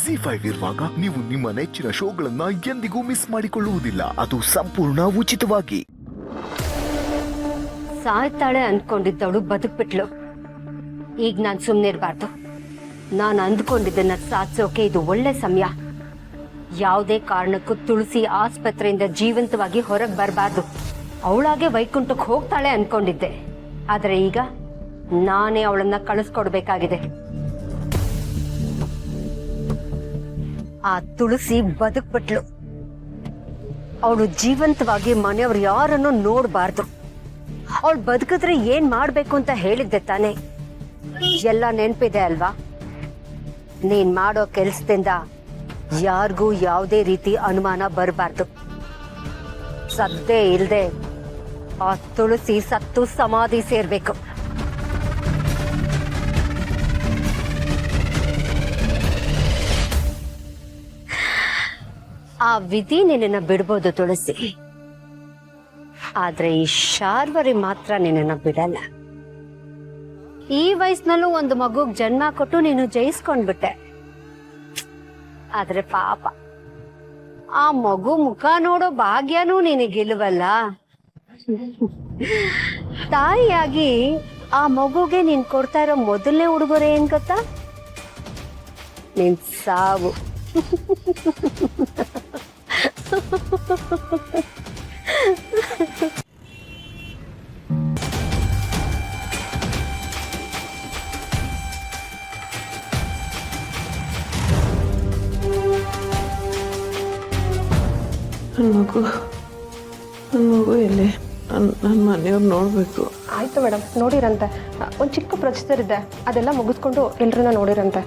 ಜಿ5 ಇರುವಾಗ ನೀವು ನಿಮ್ಮ ನೆಚ್ಚಿನ ಶೋಗಳನ್ನ ಎಂದಿಗೂ ಮಿಸ್ ಮಾಡಿಕೊಳ್ಳುವುದಿಲ್ಲ. ಅದು ಸಂಪೂರ್ಣ ಉಚಿತವಾಗಿ. ಸಾಯ್ತಾಳೆ ಅನ್ಕೊಂಡಿದ್ದವಳು ಬದುಕ್ಬಿಟ್ಲು. ಈಗ ನಾನು ಸುಮ್ಮನೆ ಇರಬಾರ್ದು. ನಾನು ಅಂದ್ಕೊಂಡಿದ್ದನ್ನ ಸಾಧಿಸೋಕೆ ಇದು ಒಳ್ಳೆ ಸಮಯ. ಯಾವುದೇ ಕಾರಣಕ್ಕೂ ತುಳಸಿ ಆಸ್ಪತ್ರೆಯಿಂದ ಜೀವಂತವಾಗಿ ಹೊರಗೆ ಬರಬಾರ್ದು. ಅವಳಾಗೆ ವೈಕುಂಠಕ್ಕೆ ಹೋಗ್ತಾಳೆ ಅನ್ಕೊಂಡಿದ್ದೆ. ಆದರೆ ಈಗ ನಾನೇ ಅವಳನ್ನ ಕಳಿಸ್ಕೊಡ್ಬೇಕಾಗಿದೆ. ಆ ತುಳಸಿ ಬದುಕ್ಬಿಟ್ಲು. ಅವಳು ಜೀವಂತವಾಗಿ ಮನೆಯವ್ರು ಯಾರನ್ನು ನೋಡಬಾರ್ದು. ಅವಳು ಬದುಕಿದ್ರೆ ಏನ್ ಮಾಡ್ಬೇಕು ಅಂತ ಹೇಳಿದ್ದೆ ತಾನೆ. ಎಲ್ಲ ನೆನಪಿದೆ ಅಲ್ವಾ? ನೀನ್ ಮಾಡೋ ಕೆಲ್ಸದಿಂದ ಯಾರಿಗೂ ಯಾವುದೇ ರೀತಿ ಅನುಮಾನ ಬರಬಾರ್ದು. ಸದ್ದೇ ಇಲ್ದೆ ಆ ತುಳಸಿ ಸತ್ತು ಸಮಾಧಿ ಸೇರ್ಬೇಕು. ಆ ವಿಧಿ ನಿನ್ನ ಬಿಡ್ಬೋದು ತುಳಸಿ, ಆದ್ರೆ ಈ ಶಾರ್ವರಿ ಮಾತ್ರ ನಿನ್ನ ಬಿಡಲ್ಲ. ಈ ವಯಸ್ಸಿನಲ್ಲೂ ಒಂದು ಮಗುಗ್ ಜನ್ಮ ಕೊಟ್ಟು ನೀನು ಜಯಿಸ್ಕೊಂಡ್ಬಿಟ್ಟೆ. ಆದ್ರೆ ಪಾಪ ಆ ಮಗು ಮುಖ ನೋಡೋ ಭಾಗ್ಯನೂ ನಿನಗಿಲ್ವಲ್ಲ. ತಾಯಿಯಾಗಿ ಆ ಮಗುಗೆ ನೀನ್ ಕೊಡ್ತಾ ಇರೋ ಮೊದಲನೇ ಉಡುಗೊರೆ ಏನ್ ಗೊತ್ತಾ? ನಿನ್ ಸಾವು. ನನ್ನ ಮಗು ಎಲ್ಲಿ? ನನ್ನ ಮನೆಯವ್ರು ನೋಡಬೇಕು. ಆಯ್ತು ಮೇಡಮ್, ನೋಡಿರಂತೆ. ಒಂದು ಚಿಕ್ಕ ಪ್ರೊಸೀಜರ್ ಇದೆ, ಅದೆಲ್ಲ ಮುಗಿಸ್ಕೊಂಡು ಎಲ್ಲರನ್ನ ನೋಡಿರಂತೆ.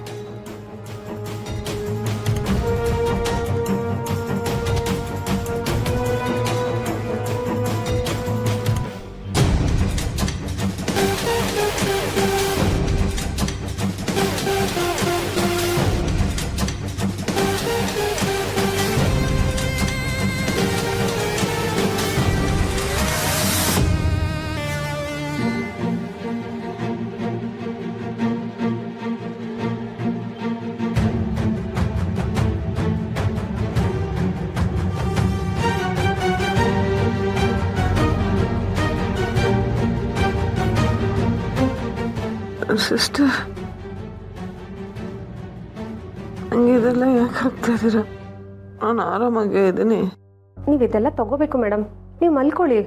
ಸಿಸ್ಟರ್, ನಂಗೆ ಇದೆಲ್ಲ ಯಾಕೆ ಆಗ್ತಾ ಇದ್ದೀರಾ? ನಾನು ಆರಾಮಾಗೇ ಇದ್ದೀನಿ. ನೀವು ಇದೆಲ್ಲ ತಗೋಬೇಕು ಮೇಡಮ್, ನೀವು ಮಲ್ಕೊಳ್ಳಿ.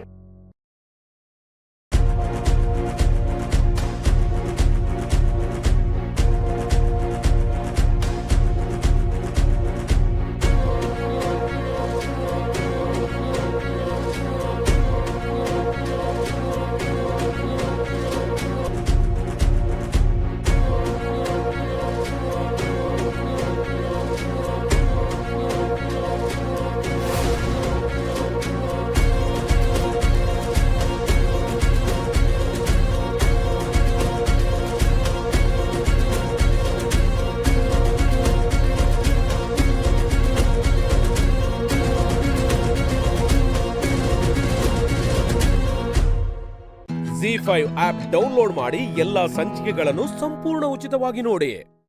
ಜಿ5 ಆಪ್ ಡೌನ್ಲೋಡ್ ಮಾಡಿ ಎಲ್ಲಾ ಸಂಚಿಕೆಗಳನ್ನು ಸಂಪೂರ್ಣ ಉಚಿತವಾಗಿ ನೋಡಿ.